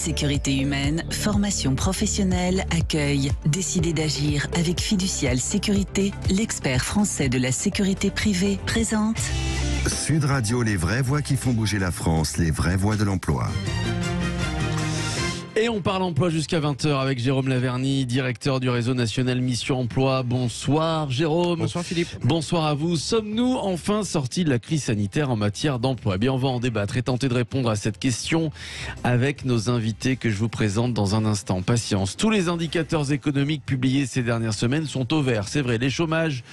sécurité humaine, formation professionnelle, accueil. Décidez d'agir avec Fiducial Sécurité, l'expert français de la sécurité privée, présente Sud Radio, les vraies voix qui font bouger la France, les vraies voix de l'emploi. Et on parle emploi jusqu'à 20h avec Jérôme Laverny, directeur du réseau national Mission Emploi. Bonsoir Jérôme. Bonsoir Philippe. Bonsoir à vous. Sommes-nous enfin sortis de la crise sanitaire en matière d'emploi? Eh bien, on va en débattre et tenter de répondre à cette question avec nos invités que je vous présente dans un instant. Patience. Tous les indicateurs économiques publiés ces dernières semaines sont au vert. C'est vrai, le chômage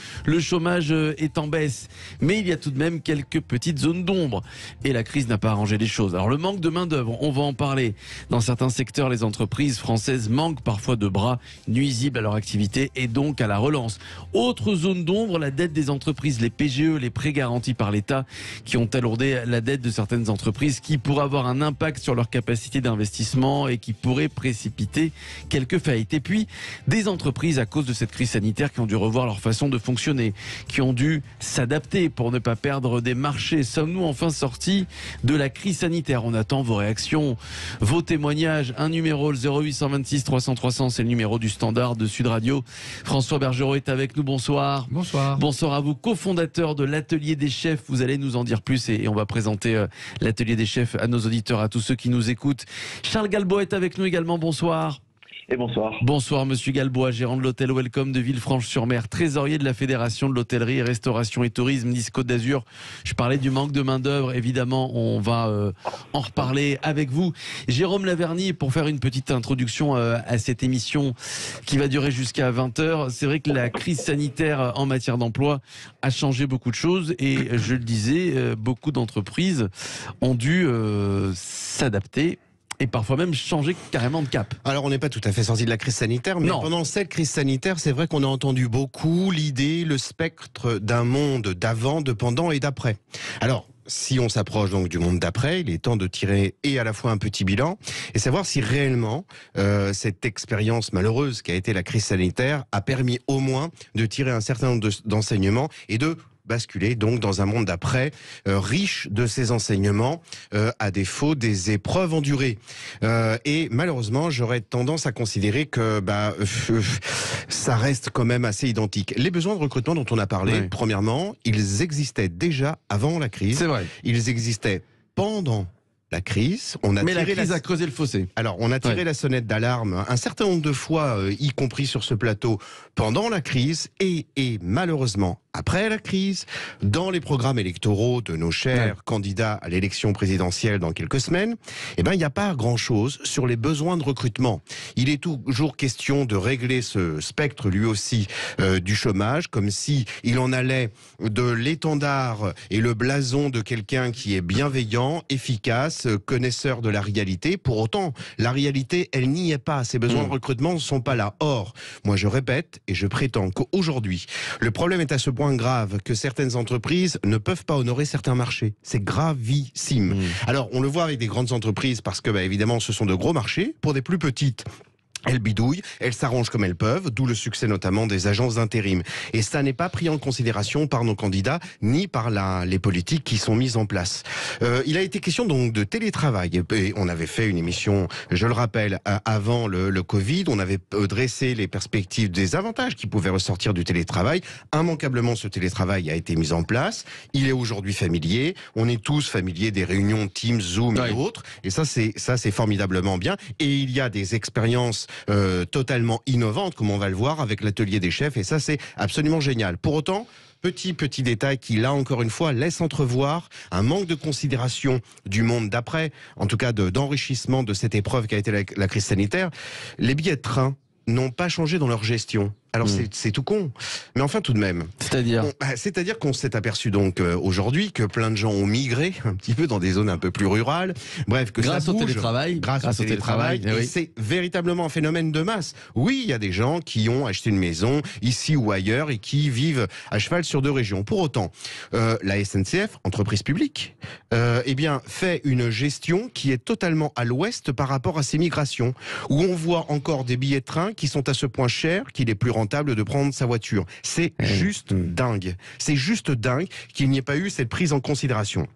est en baisse. Mais il y a tout de même quelques petites zones d'ombre. Et la crise n'a pas arrangé les choses. Alors le manque de main d'œuvre, on va en parler. Dans certains secteurs, les entreprises françaises manquent parfois de bras, nuisibles à leur activité et donc à la relance. Autre zone d'ombre, la dette des entreprises, les PGE, les prêts garantis par l'État qui ont alourdé la dette de certaines entreprises, qui pourraient avoir un impact sur leur capacité d'investissement et qui pourraient précipiter quelques faillites. Et puis, des entreprises à cause de cette crise sanitaire qui ont dû revoir leur façon de fonctionner, qui ont dû s'adapter pour ne pas perdre des marchés. Sommes-nous enfin sortis de la crise sanitaire? On attend vos réactions, vos témoignages. Un numéro, le 0826 300 300, c'est le numéro du standard de Sud Radio. François Bergerot est avec nous, bonsoir. Bonsoir. Bonsoir à vous, cofondateur de l'Atelier des Chefs. Vous allez nous en dire plus et on va présenter l'Atelier des Chefs à nos auditeurs, à tous ceux qui nous écoutent. Charles Galbois est avec nous également, bonsoir. Et bonsoir. Bonsoir Monsieur Galbois, gérant de l'hôtel Welcome de Villefranche-sur-Mer, trésorier de la Fédération de l'hôtellerie, restauration et tourisme Nice-Côte d'Azur. Je parlais du manque de main d'œuvre, évidemment, on va en reparler avec vous. Jérôme Laverny, pour faire une petite introduction à cette émission qui va durer jusqu'à 20h, c'est vrai que la crise sanitaire en matière d'emploi a changé beaucoup de choses et je le disais, beaucoup d'entreprises ont dû s'adapter et parfois même changer carrément de cap. Alors on n'est pas tout à fait sorti de la crise sanitaire, mais non. Pendant cette crise sanitaire, c'est vrai qu'on a entendu beaucoup l'idée, le spectre d'un monde d'avant, de pendant et d'après. Alors, si on s'approche donc du monde d'après, il est temps de tirer et à la fois un petit bilan et savoir si réellement cette expérience malheureuse qu'a été la crise sanitaire a permis au moins de tirer un certain nombre d'enseignements et de basculer donc dans un monde d'après riche de ces enseignements à défaut des épreuves endurées. Et malheureusement, j'aurais tendance à considérer que ça reste quand même assez identique. Les besoins de recrutement dont on a parlé, oui. Premièrement, ils existaient déjà avant la crise. C'est vrai. Ils existaient pendant la crise. Mais la crise a creusé le fossé. Alors, on a tiré la sonnette d'alarme un certain nombre de fois, y compris sur ce plateau, pendant la crise et malheureusement, après la crise, dans les programmes électoraux de nos chers candidats à l'élection présidentielle dans quelques semaines, il n'y a pas grand-chose sur les besoins de recrutement. Il est toujours question de régler ce spectre, lui aussi, du chômage, comme si il en allait de l'étendard et le blason de quelqu'un qui est bienveillant, efficace, connaisseur de la réalité. Pour autant, la réalité, elle n'y est pas. Ces besoins de recrutement ne sont pas là. Or, moi je répète et je prétends qu'aujourd'hui, le problème est à ce point grave que certaines entreprises ne peuvent pas honorer certains marchés. C'est gravissime. Alors, on le voit avec des grandes entreprises parce que, évidemment, ce sont de gros marchés. Pour des plus petites, elles bidouillent, elles s'arrangent comme elles peuvent, d'où le succès notamment des agences d'intérim. Et ça n'est pas pris en considération par nos candidats, ni par les politiques qui sont mises en place. Il a été question donc de télétravail. Et on avait fait une émission, je le rappelle, avant le Covid. On avait dressé les perspectives des avantages qui pouvaient ressortir du télétravail. Immanquablement, ce télétravail a été mis en place. Il est aujourd'hui familier. On est tous familiers des réunions Teams, Zoom et autres. Et ça, c'est formidablement bien. Et il y a des expériences totalement innovante, comme on va le voir avec l'Atelier des Chefs, et ça c'est absolument génial. Pour autant, petit détail qui là encore une fois laisse entrevoir un manque de considération du monde d'après, en tout cas d'enrichissement de cette épreuve qu'a été la crise sanitaire. Les billets de train n'ont pas changé dans leur gestion. Alors c'est tout con, mais enfin tout de même. C'est-à-dire qu'on s'est aperçu donc aujourd'hui que plein de gens ont migré un petit peu dans des zones un peu plus rurales. Bref, que grâce ça bouge, au télétravail, grâce au télétravail, et c'est véritablement un phénomène de masse. Oui, il y a des gens qui ont acheté une maison ici ou ailleurs et qui vivent à cheval sur deux régions. Pour autant, la SNCF, entreprise publique, fait une gestion qui est totalement à l'ouest par rapport à ces migrations, où on voit encore des billets de train qui sont à ce point chers qu'il est plus rentable de prendre sa voiture. C'est juste dingue. C'est juste dingue qu'il n'y ait pas eu cette prise en considération.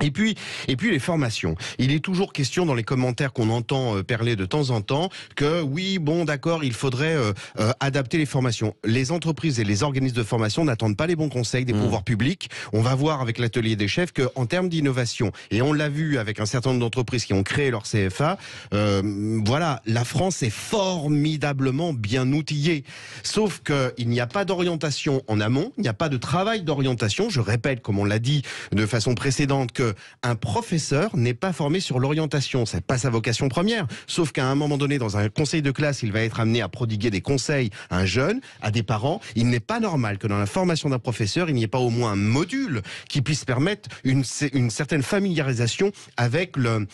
Et puis les formations. Il est toujours question dans les commentaires qu'on entend perler de temps en temps que oui, bon, d'accord, il faudrait adapter les formations. Les entreprises et les organismes de formation n'attendent pas les bons conseils des pouvoirs publics. On va voir avec l'atelier des chefs que en termes d'innovation, et on l'a vu avec un certain nombre d'entreprises qui ont créé leur CFA, voilà, la France est formidablement bien outillée. Sauf qu'il n'y a pas d'orientation en amont, il n'y a pas de travail d'orientation. Je répète, comme on l'a dit de façon précédente, que un professeur n'est pas formé sur l'orientation, c'est pas sa vocation première. Sauf qu'à un moment donné, dans un conseil de classe, il va être amené à prodiguer des conseils à un jeune, à des parents. Il n'est pas normal que dans la formation d'un professeur, il n'y ait pas au moins un module qui puisse permettre une certaine familiarisation avec le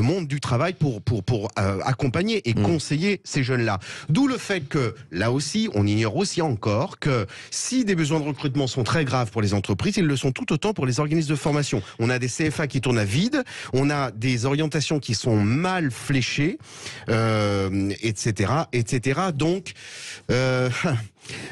monde du travail pour accompagner et conseiller ces jeunes-là. D'où le fait que, là aussi, on ignore aussi encore que si des besoins de recrutement sont très graves pour les entreprises, ils le sont tout autant pour les organismes de formation. On a des CFA qui tournent à vide, on a des orientations qui sont mal fléchées, etc., etc. Donc,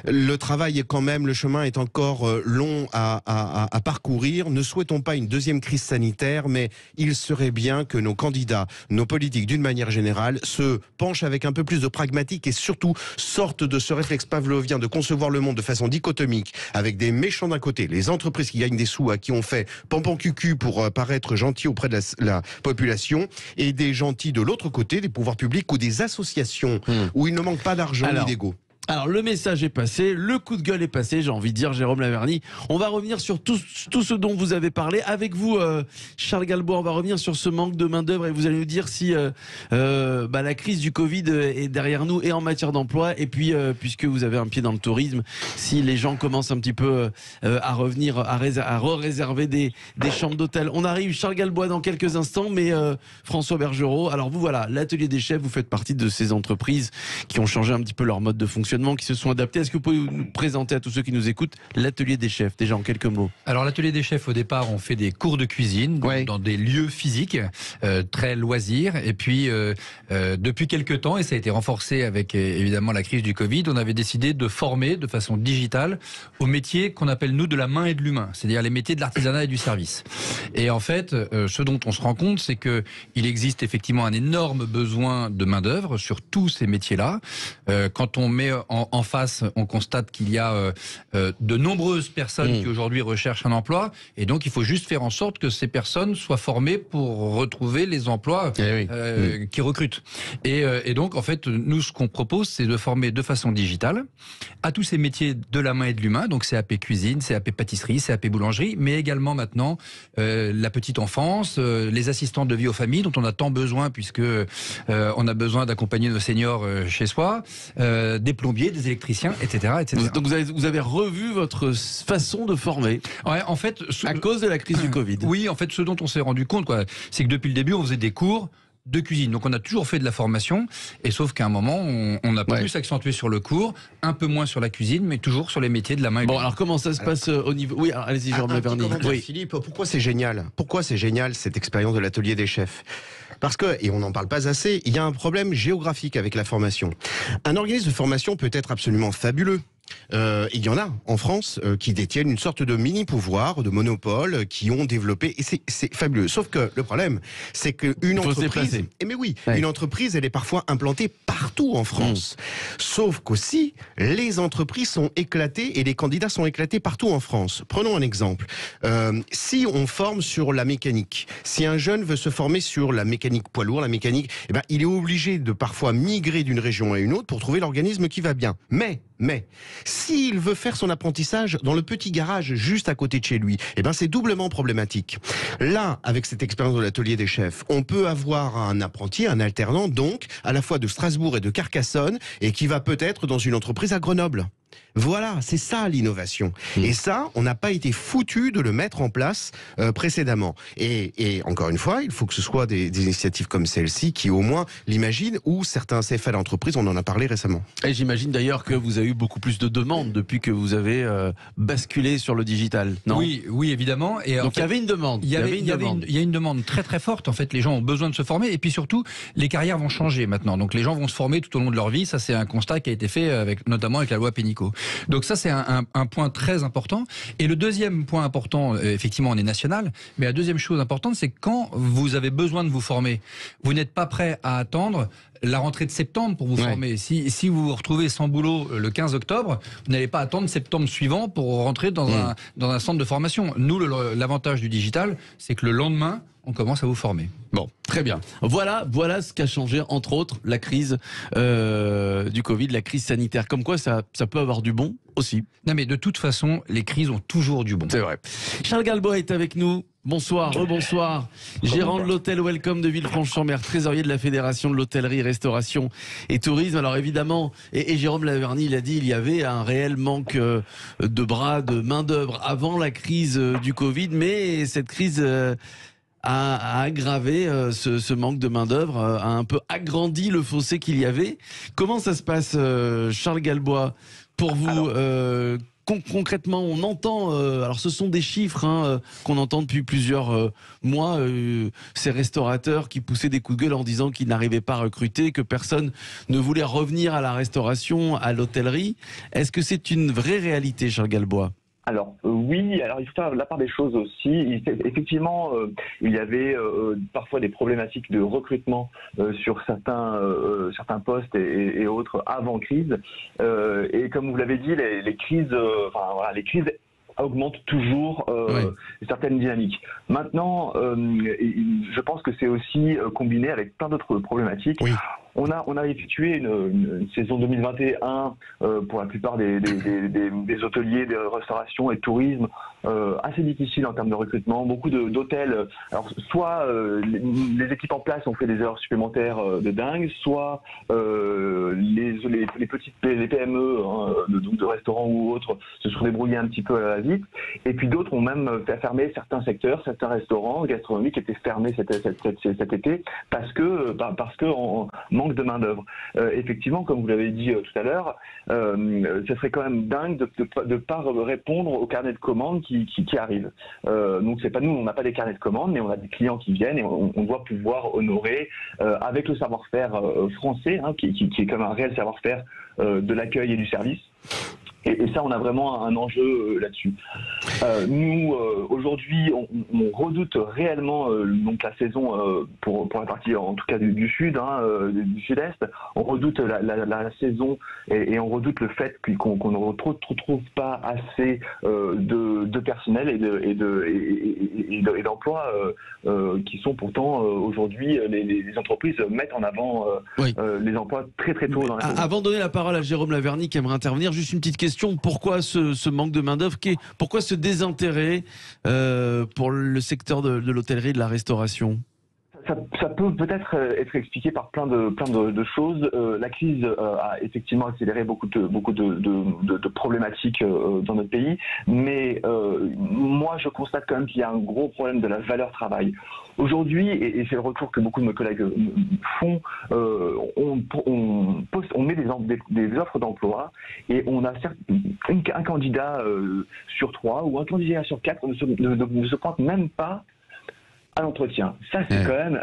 le travail est quand même, le chemin est encore long à parcourir. Ne souhaitons pas une deuxième crise sanitaire, mais il serait bien que nos candidats, nos politiques d'une manière générale, se penchent avec un peu plus de pragmatique et surtout sortent de ce réflexe pavlovien de concevoir le monde de façon dichotomique, avec des méchants d'un côté, les entreprises qui gagnent des sous à qui on fait pampan cucu pour paraître gentils auprès de la population, et des gentils de l'autre côté, des pouvoirs publics ou des associations où il ne manque pas d'argent ni d'ego. Alors le message est passé, le coup de gueule est passé, j'ai envie de dire, Jérôme Laverny. On va revenir sur tout ce dont vous avez parlé. Avec vous, Charles Galbois, on va revenir sur ce manque de main d'œuvre et vous allez nous dire si la crise du Covid est derrière nous et en matière d'emploi. Et puis, puisque vous avez un pied dans le tourisme, si les gens commencent un petit peu à revenir, à réserver des chambres d'hôtel. On arrive, Charles Galbois, dans quelques instants, mais François Bergerot, alors vous voilà, l'atelier des chefs, vous faites partie de ces entreprises qui ont changé un petit peu leur mode de fonctionnement, qui se sont adaptés. Est-ce que vous pouvez nous présenter à tous ceux qui nous écoutent l'atelier des chefs, déjà en quelques mots? Alors l'atelier des chefs, au départ, on fait des cours de cuisine dans des lieux physiques, très loisirs. Et puis, depuis quelques temps, et ça a été renforcé avec évidemment la crise du Covid, on avait décidé de former de façon digitale aux métiers qu'on appelle nous de la main et de l'humain, c'est-à-dire les métiers de l'artisanat et du service. Et en fait, ce dont on se rend compte, c'est que il existe effectivement un énorme besoin de main d'œuvre sur tous ces métiers-là. Quand on met en face, on constate qu'il y a de nombreuses personnes qui aujourd'hui recherchent un emploi, et donc il faut juste faire en sorte que ces personnes soient formées pour retrouver les emplois qui recrutent. Et donc en fait, nous ce qu'on propose, c'est de former de façon digitale à tous ces métiers de la main et de l'humain, donc CAP cuisine, CAP pâtisserie, CAP boulangerie, mais également maintenant la petite enfance, les assistantes de vie aux familles dont on a tant besoin puisque on a besoin d'accompagner nos seniors chez soi, des plombiers, des électriciens, etc., etc. Donc vous avez revu votre façon de former. Ouais, en fait, à cause de la crise du Covid. Oui, en fait, ce dont on s'est rendu compte, c'est que depuis le début, on faisait des cours de cuisine. Donc on a toujours fait de la formation, et sauf qu'à un moment, on a plus accentué sur le cours, un peu moins sur la cuisine, mais toujours sur les métiers de la main. Bon, alors comment ça se passe au niveau... Oui, allez-y, Jérôme Laverny. Philippe, pourquoi c'est génial? Pourquoi c'est génial cette expérience de l'atelier des chefs? Parce que, et on n'en parle pas assez, il y a un problème géographique avec la formation. Un organisme de formation peut être absolument fabuleux. Il y en a en France qui détiennent une sorte de mini-pouvoir, de monopole, qui ont développé, et c'est fabuleux. Sauf que le problème, c'est qu'une entreprise, une entreprise, elle est parfois implantée partout en France. Sauf qu'aussi, les entreprises sont éclatées et les candidats sont éclatés partout en France. Prenons un exemple. Si on forme sur la mécanique, si un jeune veut se former sur la mécanique poids lourd, la mécanique, il est obligé de parfois migrer d'une région à une autre pour trouver l'organisme qui va bien. Mais, s'il veut faire son apprentissage dans le petit garage juste à côté de chez lui, c'est doublement problématique. Là, avec cette expérience de l'atelier des chefs, on peut avoir un apprenti, un alternant, donc, à la fois de Strasbourg et de Carcassonne, et qui va peut-être dans une entreprise à Grenoble. Voilà, c'est ça l'innovation. Et ça, on n'a pas été foutu de le mettre en place précédemment. Et encore une fois, il faut que ce soit des initiatives comme celle-ci qui au moins l'imaginent, ou certains CFA d'entreprise, on en a parlé récemment. Et j'imagine d'ailleurs que vous avez eu beaucoup plus de demandes depuis que vous avez basculé sur le digital, non? Oui, évidemment. Et donc il y avait une demande. Il y a une demande très très forte. En fait, les gens ont besoin de se former, et puis surtout, les carrières vont changer maintenant. Donc les gens vont se former tout au long de leur vie. Ça, c'est un constat qui a été fait notamment avec la loi Pénicaud. Donc ça, c'est un point très important. Et le deuxième point important, effectivement, on est national, mais la deuxième chose importante, c'est quand vous avez besoin de vous former, vous n'êtes pas prêt à attendre la rentrée de septembre pour vous former. Si vous vous retrouvez sans boulot le 15 octobre, vous n'allez pas attendre septembre suivant pour rentrer dans un centre de formation. Nous, l'avantage du digital, c'est que le lendemain, on commence à vous former. Bon, très bien. Voilà ce qu'a changé, entre autres, la crise du Covid, la crise sanitaire. Comme quoi, ça peut avoir du bon aussi. Non, mais de toute façon, les crises ont toujours du bon. C'est vrai. Charles Galbois est avec nous. Bonsoir, rebonsoir. Gérant de l'hôtel Welcome de Villefranche-sur-Mer, trésorier de la Fédération de l'hôtellerie, restauration et tourisme. Alors évidemment, et Jérôme Laverny l'a dit, il y avait un réel manque de bras, de main-d'œuvre avant la crise du Covid, mais cette crise a aggravé ce manque de main-d'œuvre, a un peu agrandi le fossé qu'il y avait. Comment ça se passe, Charles Galbois, pour vous? Concrètement, on entend, alors ce sont des chiffres qu'on entend depuis plusieurs mois, ces restaurateurs qui poussaient des coups de gueule en disant qu'ils n'arrivaient pas à recruter, que personne ne voulait revenir à la restauration, à l'hôtellerie. Est-ce que c'est une vraie réalité, Charles Galbois? Alors oui, alors il faut faire la part des choses aussi. Effectivement, il y avait parfois des problématiques de recrutement sur certains postes et autres avant crise. Et comme vous l'avez dit, les crises augmentent toujours certaines dynamiques. Maintenant, je pense que c'est aussi combiné avec plein d'autres problématiques. Oui. On a effectué une saison 2021 pour la plupart des hôteliers, de restauration et de tourisme assez difficile en termes de recrutement. Beaucoup d'hôtels, alors soit les équipes en place ont fait des heures supplémentaires de dingue, soit les PME de restaurants ou autres se sont débrouillés un petit peu à la vite. Et puis d'autres ont même fait fermer certains secteurs, certains restaurants gastronomiques étaient fermés cet été parce que en manque de main d'œuvre. Effectivement, comme vous l'avez dit tout à l'heure, ce serait quand même dingue de pas répondre aux carnets de commandes qui arrivent. Donc c'est pas nous, on n'a pas des carnets de commandes, mais on a des clients qui viennent et on doit pouvoir honorer avec le savoir-faire français, qui est comme un réel savoir-faire de l'accueil et du service. Et ça, on a vraiment un enjeu là-dessus. Nous, aujourd'hui, on redoute réellement donc la saison pour la partie, en tout cas du sud, du sud-est. On redoute la saison et on redoute le fait qu'on ne retrouve pas assez de personnel et d'emplois qui sont pourtant aujourd'hui les entreprises mettent en avant les emplois très très tôt dans la saison. Avant de donner la parole à Jérôme Laverny qui aimerait intervenir, juste une petite question. Pourquoi ce manque de main-d'œuvre? Pourquoi ce désintérêt pour le secteur de l'hôtellerie et de la restauration? Ça peut peut-être être expliqué par plein de choses. La crise a effectivement accéléré beaucoup de problématiques dans notre pays, mais moi je constate quand même qu'il y a un gros problème de la valeur travail. Aujourd'hui, et c'est le retour que beaucoup de mes collègues font, on met des offres d'emploi et on a un candidat sur 3 ou un candidat sur 4 ne se pointe même pas à l'entretien. Ça, c'est quand même...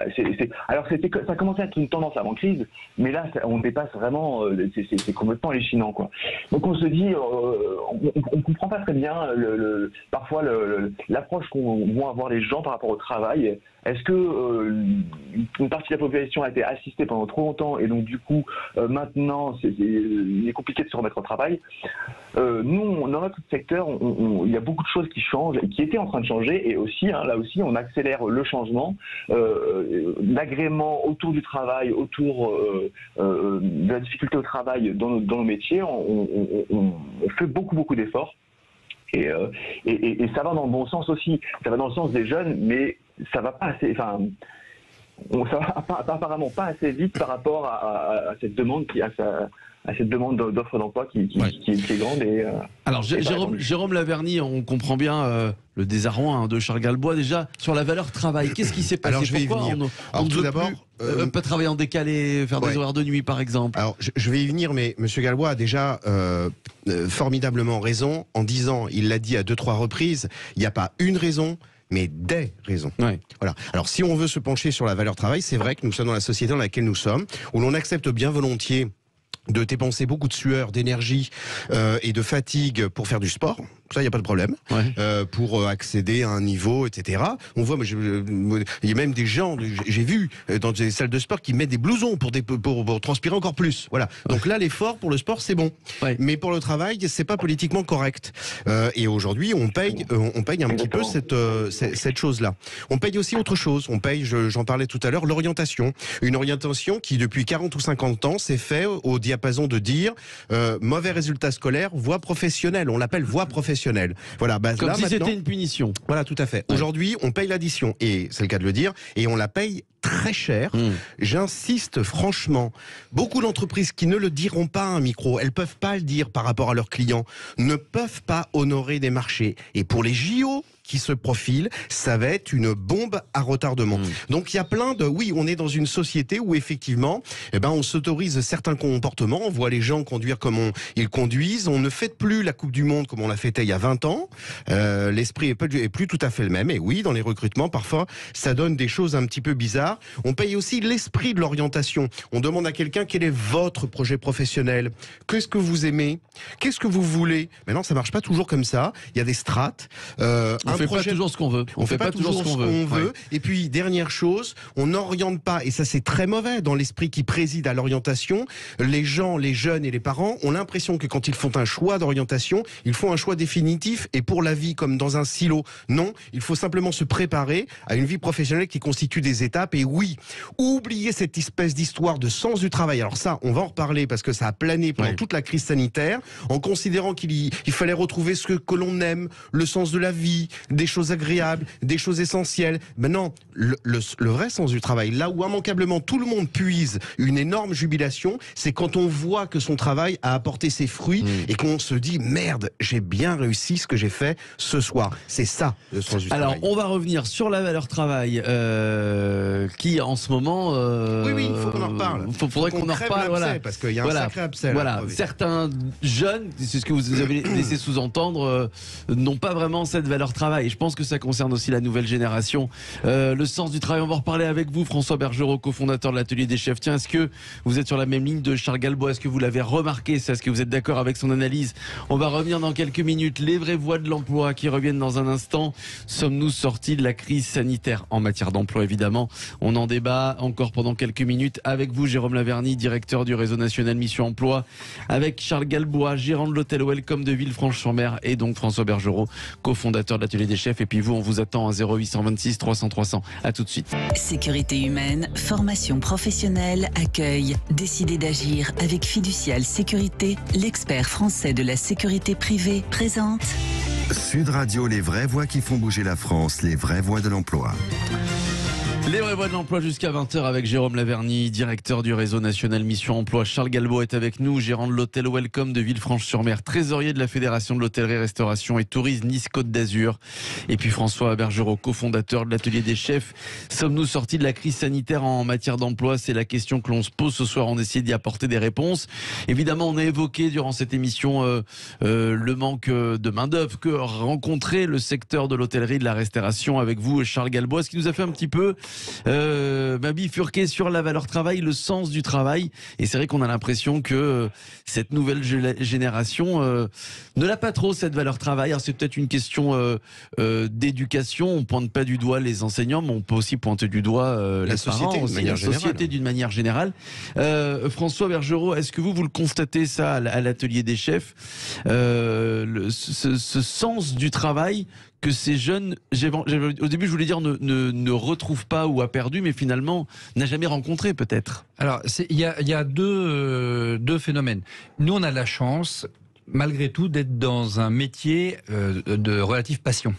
Alors, ça commençait à être une tendance avant crise, mais là, on dépasse vraiment... C'est complètement hallucinant, quoi. Donc, on se dit... on comprend pas très bien, parfois, l'approche vont avoir les gens par rapport au travail. Est-ce que une partie de la population a été assistée pendant trop longtemps et donc, du coup, maintenant, il est compliqué de se remettre au travail? Nous, dans notre secteur, il y a beaucoup de choses qui changent et qui étaient en train de changer, et aussi, là aussi, on accélère le changement, l'agrément autour du travail, autour de la difficulté au travail dans nos métiers. On fait beaucoup d'efforts. Et ça va dans le bon sens aussi. Ça va dans le sens des jeunes, mais ça va pas assez. Enfin, ça va apparemment pas assez vite par rapport à cette demande à cette demande d'offres d'emploi qui est grande. Alors Jérôme Laverny, on comprend bien le désarroi de Charles Galbois déjà sur la valeur travail. Qu'est-ce qui s'est passé? Alors, je vais Pourquoi y venir. on ne veut pas travailler en décalé, faire des horaires de nuit par exemple? Alors je vais y venir, mais Monsieur Galbois a déjà formidablement raison en disant, il l'a dit à 2-3 reprises, il n'y a pas une raison, mais des raisons. Voilà. Alors, si on veut se pencher sur la valeur travail, c'est vrai que nous sommes dans la société dans laquelle nous sommes, où l'on accepte bien volontiers de dépenser beaucoup de sueur, d'énergie et de fatigue pour faire du sport. Ça, il n'y a pas de problème. Pour accéder à un niveau, etc. On voit, il y a même des gens, j'ai vu dans des salles de sport qui mettent des blousons pour transpirer encore plus. Voilà. Donc là, l'effort pour le sport, c'est bon. Mais pour le travail, c'est pas politiquement correct. Et aujourd'hui, on paye un petit peu cette chose-là. On paye aussi autre chose. On paye, j'en parlais tout à l'heure, l'orientation. Une orientation qui, depuis 40 ou 50 ans, s'est fait au diapason de dire mauvais résultat scolaire, voie professionnelle. On l'appelle voie professionnelle. Voilà, comme là, si c'était une punition. Voilà, tout à fait. Aujourd'hui, on paye l'addition, et c'est le cas de le dire, et on la paye très cher. J'insiste franchement, beaucoup d'entreprises qui ne le diront pas à un micro, elles peuvent pas le dire par rapport à leurs clients, ne peuvent pas honorer des marchés. Et pour les JO qui se profilent, ça va être une bombe à retardement. Donc il y a plein de... Oui, on est dans une société où effectivement, on s'autorise certains comportements, on voit les gens conduire comme ils conduisent, on ne fête plus la Coupe du Monde comme on l'a fêtait il y a 20 ans, l'esprit est plus tout à fait le même, et oui, dans les recrutements, parfois, ça donne des choses un petit peu bizarres. On paye aussi l'esprit de l'orientation. On demande à quelqu'un quel est votre projet professionnel, qu'est-ce que vous aimez, qu'est-ce que vous voulez. Mais non, ça marche pas toujours comme ça, il y a des strates. On fait pas toujours ce qu'on veut. On fait pas toujours ce qu'on veut. Et puis, dernière chose, on n'oriente pas, et ça c'est très mauvais dans l'esprit qui préside à l'orientation, les gens, les jeunes et les parents ont l'impression que quand ils font un choix d'orientation, ils font un choix définitif et pour la vie comme dans un silo. Non, il faut simplement se préparer à une vie professionnelle qui constitue des étapes. Et oui, oubliez cette espèce d'histoire de sens du travail. Alors ça, on va en reparler parce que ça a plané pendant toute la crise sanitaire, en considérant qu'il fallait retrouver ce que l'on aime, le sens de la vie, des choses agréables, des choses essentielles. Maintenant, le vrai sens du travail, là où immanquablement tout le monde puise une énorme jubilation, c'est quand on voit que son travail a apporté ses fruits et qu'on se dit merde, j'ai bien réussi ce que j'ai fait ce soir. C'est ça le sens du travail. Alors, on va revenir sur la valeur travail qui en ce moment... oui, il faut qu'on en reparle. Il faudrait qu'on en reparle, voilà. Parce qu'il y a un sacré abcès. Voilà, certains jeunes, c'est ce que vous avez laissé sous-entendre, n'ont pas vraiment cette valeur travail. Et je pense que ça concerne aussi la nouvelle génération. Le sens du travail, on va en reparler avec vous, François Bergerot, cofondateur de l'Atelier des Chefs. Tiens, est-ce que vous êtes sur la même ligne de Charles Galbois? Est-ce que vous l'avez remarqué? Est-ce que vous êtes d'accord avec son analyse? On va revenir dans quelques minutes. Les vraies voies de l'emploi qui reviennent dans un instant. Sommes-nous sortis de la crise sanitaire en matière d'emploi, évidemment? On en débat encore pendant quelques minutes avec vous, Jérôme Laverny, directeur du réseau national Mission Emploi, avec Charles Galbois, gérant de l'hôtel Welcome de Villefranche-sur-Mer, et donc François Bergerot, cofondateur de l'Atelier des Chefs. Et puis vous, on vous attend à 0826 300 300. À tout de suite. Sécurité humaine, formation professionnelle, accueil. Décidez d'agir avec Fiducial Sécurité, l'expert français de la sécurité privée, présente. Sud Radio, les vraies voix qui font bouger la France, les vraies voix de l'emploi. Les vraies voies de l'emploi jusqu'à 20h avec Jérôme Laverny, directeur du réseau national Mission Emploi. Charles Galbois est avec nous, gérant de l'hôtel Welcome de Villefranche-sur-Mer, trésorier de la Fédération de l'hôtellerie, restauration et tourisme Nice-Côte d'Azur. Et puis François Bergerot, cofondateur de l'Atelier des Chefs. Sommes-nous sortis de la crise sanitaire en matière d'emploi? C'est la question que l'on se pose ce soir. On essaie d'y apporter des réponses. Évidemment, on a évoqué durant cette émission le manque de main-d'œuvre que rencontrait le secteur de l'hôtellerie, de la restauration avec vous, Charles Galbois, ce qui nous a fait un petit peu bifurquer sur la valeur travail, le sens du travail. Et c'est vrai qu'on a l'impression que cette nouvelle génération ne l'a pas trop, cette valeur travail. Alors c'est peut-être une question d'éducation. On pointe pas du doigt les enseignants, mais on peut aussi pointer du doigt la société d'une manière générale. François Bergerot, est-ce que vous le constatez ça à l'Atelier des Chefs, ce sens du travail que ces jeunes, au début je voulais dire ne retrouvent pas ou a perdu, mais finalement n'a jamais rencontré peut-être? Alors il y a deux phénomènes. Nous on a la chance, malgré tout, d'être dans un métier de relative passion.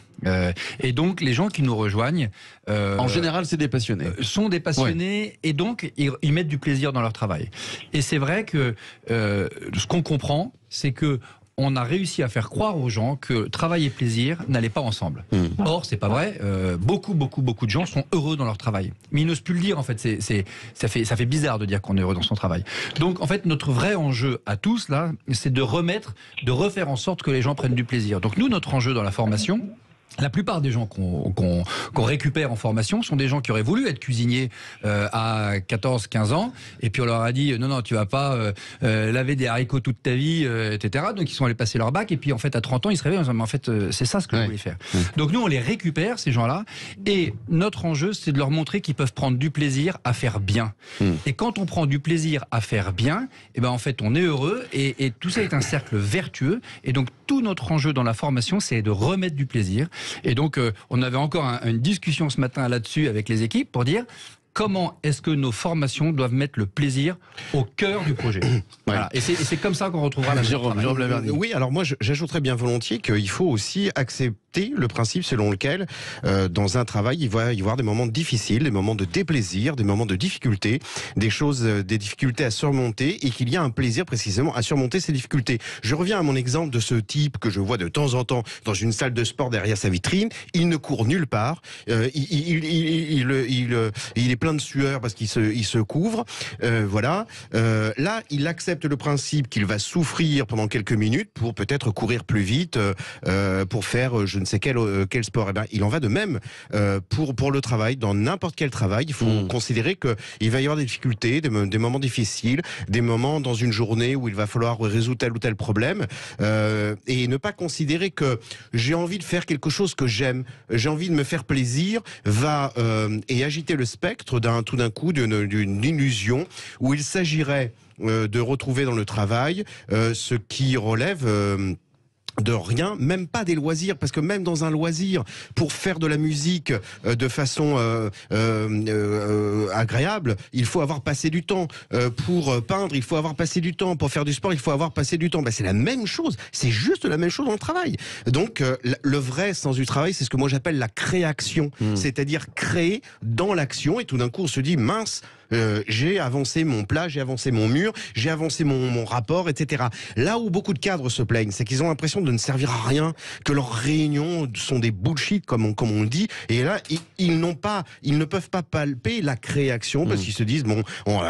Et donc les gens qui nous rejoignent, en général c'est des passionnés, sont des passionnés, et donc ils mettent du plaisir dans leur travail. Et c'est vrai que ce qu'on comprend, c'est que on a réussi à faire croire aux gens que travail et plaisir n'allaient pas ensemble. Or, c'est pas vrai. Beaucoup de gens sont heureux dans leur travail. Mais ils n'osent plus le dire, en fait. Ça fait bizarre de dire qu'on est heureux dans son travail. Donc, en fait, notre vrai enjeu à tous, là, c'est de refaire en sorte que les gens prennent du plaisir. Donc, nous, notre enjeu dans la formation, La plupart des gens qu'on récupère en formation sont des gens qui auraient voulu être cuisiniers à 14-15 ans, et puis on leur a dit non, tu vas pas laver des haricots toute ta vie, etc. Donc ils sont allés passer leur bac, et puis en fait à 30 ans ils se réveillent en disant mais en fait c'est ça ce que je voulais faire. Donc nous on les récupère, ces gens-là, et notre enjeu c'est de leur montrer qu'ils peuvent prendre du plaisir à faire bien. Et quand on prend du plaisir à faire bien, et ben en fait on est heureux, et tout ça est un cercle vertueux. Et donc tout notre enjeu dans la formation c'est de remettre du plaisir. Et donc, on avait encore une discussion ce matin là-dessus avec les équipes pour dire comment est-ce que nos formations doivent mettre le plaisir au cœur du projet. Voilà. Et c'est comme ça qu'on retrouvera la Jérôme Lavergne. Oui, alors moi, j'ajouterais bien volontiers qu'il faut aussi accepter le principe selon lequel, dans un travail, il va y avoir des moments difficiles, des moments de déplaisir, des moments de difficulté, des difficultés à surmonter, et qu'il y a un plaisir précisément à surmonter ces difficultés. Je reviens à mon exemple de ce type que je vois de temps en temps dans une salle de sport derrière sa vitrine. Il ne court nulle part. Il est plein de sueur parce qu'il se couvre. Voilà. Là, il accepte le principe qu'il va souffrir pendant quelques minutes pour peut-être courir plus vite, pour faire je ne sais quel sport. Eh ben, il en va de même pour le travail. Dans n'importe quel travail, il faut considérer qu'il va y avoir des difficultés, des moments difficiles, des moments dans une journée où il va falloir résoudre tel ou tel problème, et ne pas considérer que j'ai envie de faire quelque chose que j'aime, j'ai envie de me faire plaisir, et agiter le spectre tout d'un coup d'une illusion où il s'agirait de retrouver dans le travail ce qui relève de rien, même pas des loisirs, parce que même dans un loisir, pour faire de la musique de façon agréable, il faut avoir passé du temps. Pour peindre, il faut avoir passé du temps. Pour faire du sport, il faut avoir passé du temps. Ben, c'est la même chose, c'est juste la même chose dans le travail. Donc le vrai sens du travail, c'est ce que moi j'appelle la création, c'est-à-dire créer dans l'action, et tout d'un coup on se dit mince, j'ai avancé mon plat, j'ai avancé mon mur, j'ai avancé mon rapport, etc. Là où beaucoup de cadres se plaignent, c'est qu'ils ont l'impression de ne servir à rien, que leurs réunions sont des bullshit, comme on le dit, et là, ils ne peuvent pas palper la création, parce qu'ils se disent,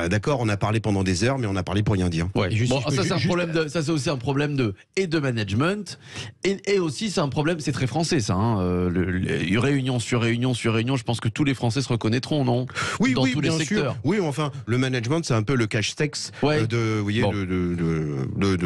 d'accord, on a parlé pendant des heures, mais on a parlé pour rien dire. Ouais. Ça c'est aussi un problème de management, et aussi c'est un problème, c'est très français ça, réunion sur réunion sur réunion, je pense que tous les Français se reconnaîtront, non? Oui, dans tous les bien secteurs. Sûr. Oui, enfin, le management, c'est un peu le cache-sexe de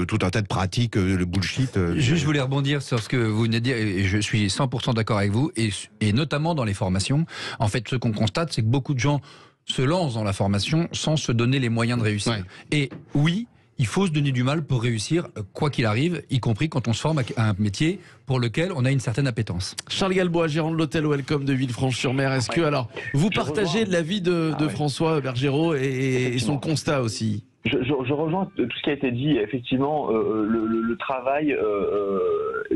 tout un tas de pratiques, le bullshit. Juste, je voulais rebondir sur ce que vous venez de dire, et je suis 100% d'accord avec vous, et notamment dans les formations. En fait, ce qu'on constate, c'est que beaucoup de gens se lancent dans la formation sans se donner les moyens de réussir. Ouais. Et oui, il faut se donner du mal pour réussir, quoi qu'il arrive, y compris quand on se forme à un métier pour lequel on a une certaine appétence. Charles Galbois, gérant de l'hôtel Welcome de Villefranche-sur-Mer, est-ce que alors vous partagez l'avis de François Bergerot et son constat aussi? Je rejoins tout ce qui a été dit. Effectivement, le travail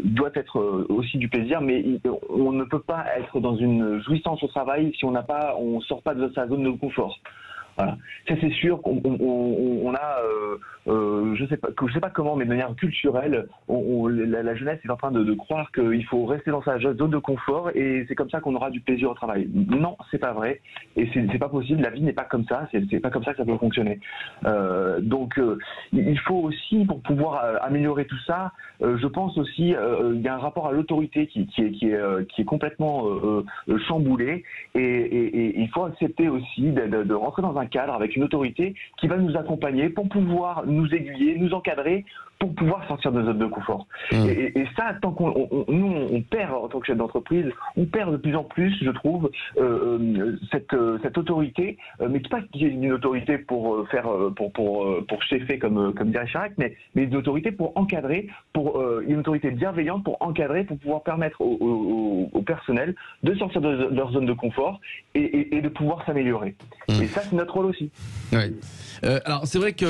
doit être aussi du plaisir, mais on ne peut pas être dans une jouissance au travail si on sort pas de sa zone de confort. Voilà. Ça c'est sûr qu'on a, je sais pas comment, mais de manière culturelle, la jeunesse est en train de croire qu'il faut rester dans sa zone de confort et c'est comme ça qu'on aura du plaisir au travail. Non, c'est pas vrai et c'est pas possible. La vie n'est pas comme ça. C'est pas comme ça que ça peut fonctionner. Donc il faut aussi, pour pouvoir améliorer tout ça, je pense aussi il y a un rapport à l'autorité qui est complètement chamboulé et il faut accepter aussi de rentrer dans un cadre avec une autorité qui va nous accompagner pour pouvoir nous aiguiller, nous encadrer, pour pouvoir sortir de notre zone de confort. Et ça, tant on perd en tant que chef d'entreprise, on perd de plus en plus, je trouve, cette autorité, mais pas qu'il y ait une autorité pour cheffer comme dirait Chirac, mais une autorité pour encadrer, une autorité bienveillante pour encadrer, pour pouvoir permettre au personnel de sortir de leur zone de confort et de pouvoir s'améliorer. Et ça, c'est notre rôle aussi. Oui. Alors c'est vrai que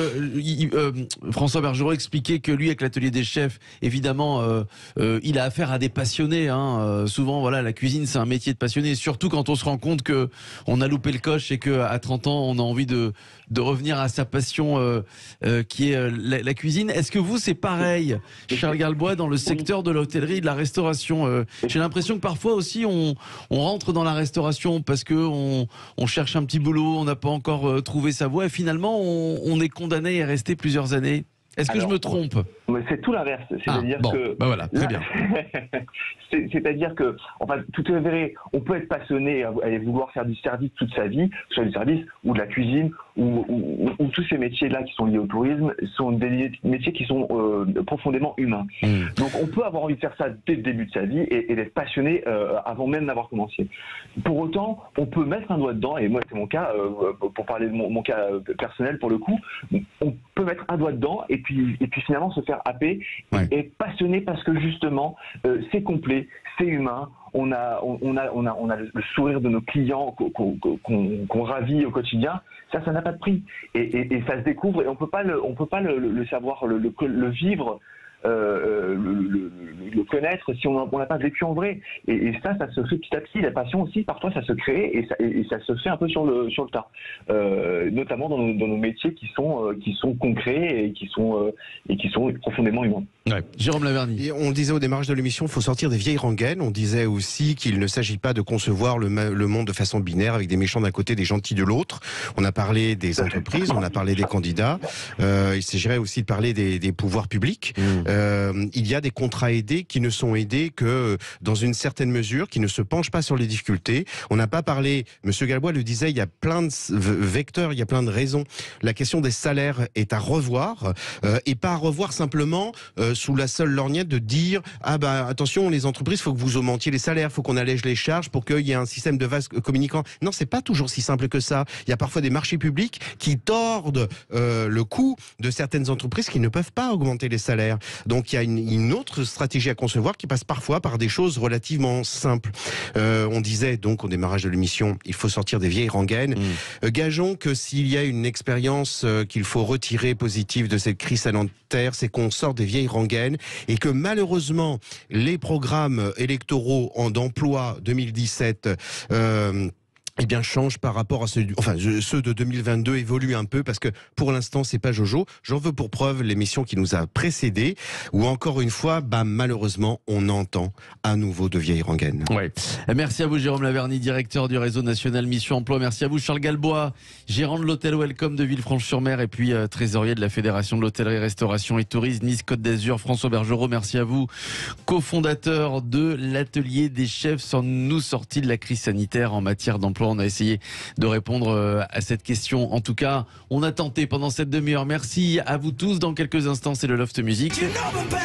François Bergerot expliquait que lui, avec l'atelier des chefs, évidemment, il a affaire à des passionnés. Souvent, voilà, la cuisine, c'est un métier de passionné. Surtout quand on se rend compte que on a loupé le coche et qu'à 30 ans, on a envie de revenir à sa passion, qui est la cuisine. Est-ce que vous, c'est pareil, Charles Galbois, dans le secteur de l'hôtellerie et de la restauration? J'ai l'impression que parfois aussi, on rentre dans la restauration parce que on cherche un petit boulot, on n'a pas encore trouvé sa voie et finalement, on est condamné à rester plusieurs années. Est-ce que je me trompe? C'est tout l'inverse. C'est-à-dire que voilà, très bien. C'est-à-dire que, enfin, tout est vrai. On peut être passionné et vouloir faire du service toute sa vie, que ce soit du service ou de la cuisine ou tous ces métiers-là qui sont liés au tourisme sont des métiers qui sont profondément humains. Donc, on peut avoir envie de faire ça dès le début de sa vie et d'être passionné avant même d'avoir commencé. Pour autant, on peut mettre un doigt dedans, et moi, c'est mon cas, pour parler de mon cas personnel pour le coup, on peut mettre un doigt dedans et puis finalement se faire happer et être passionné parce que justement, c'est complet, c'est humain. On a le sourire de nos clients qu'on ravit au quotidien. Ça n'a pas de prix et ça se découvre et on peut pas le savoir, le vivre. Le connaître si on n'a pas vécu en vrai et ça se fait petit à petit. La passion aussi parfois ça se crée et ça se fait un peu sur le tas, notamment dans nos métiers qui sont concrets et qui sont profondément humains. Jérôme Laverny. Et on disait au démarrage de l'émission, il faut sortir des vieilles rengaines. On disait aussi qu'il ne s'agit pas de concevoir le monde de façon binaire avec des méchants d'un côté, des gentils de l'autre. On a parlé des entreprises, on a parlé des candidats. Il s'agirait aussi de parler des pouvoirs publics. Il y a des contrats aidés qui ne sont aidés que dans une certaine mesure, qui ne se penchent pas sur les difficultés. On n'a pas parlé, Monsieur Galbois le disait, il y a plein de vecteurs, il y a plein de raisons. La question des salaires est à revoir et pas à revoir simplement sous la seule lorgnette de dire attention les entreprises, faut que vous augmentiez les salaires, faut qu'on allège les charges pour qu'il y ait un système de vases communicants. Non, c'est pas toujours si simple que ça. Il y a parfois des marchés publics qui tordent le coût de certaines entreprises qui ne peuvent pas augmenter les salaires. Donc il y a une autre stratégie à concevoir qui passe parfois par des choses relativement simples. On disait donc au démarrage de l'émission, il faut sortir des vieilles rengaines. Gageons que s'il y a une expérience qu'il faut retirer positive de cette crise sanitaire, c'est qu'on sort des vieilles rengaines et que malheureusement les programmes électoraux d'emploi 2017 change par rapport à ceux de 2022 évoluent un peu parce que pour l'instant c'est pas Jojo. J'en veux pour preuve l'émission qui nous a précédé où encore une fois malheureusement on entend à nouveau de vieilles rengaines. Merci à vous Jérôme Laverny, directeur du réseau national Mission Emploi. Merci à vous Charles Galbois, gérant de l'hôtel Welcome de Villefranche-sur-Mer et puis trésorier de la Fédération de l'hôtellerie, restauration et tourisme Nice-Côte d'Azur. François Bergerot, merci à vous, cofondateur de l'atelier des chefs. Sommes-nous sortis de la crise sanitaire en matière d'emploi? On a essayé de répondre à cette question. En tout cas, on a tenté pendant cette demi-heure. Merci à vous tous. Dans quelques instants, c'est le Loft Music.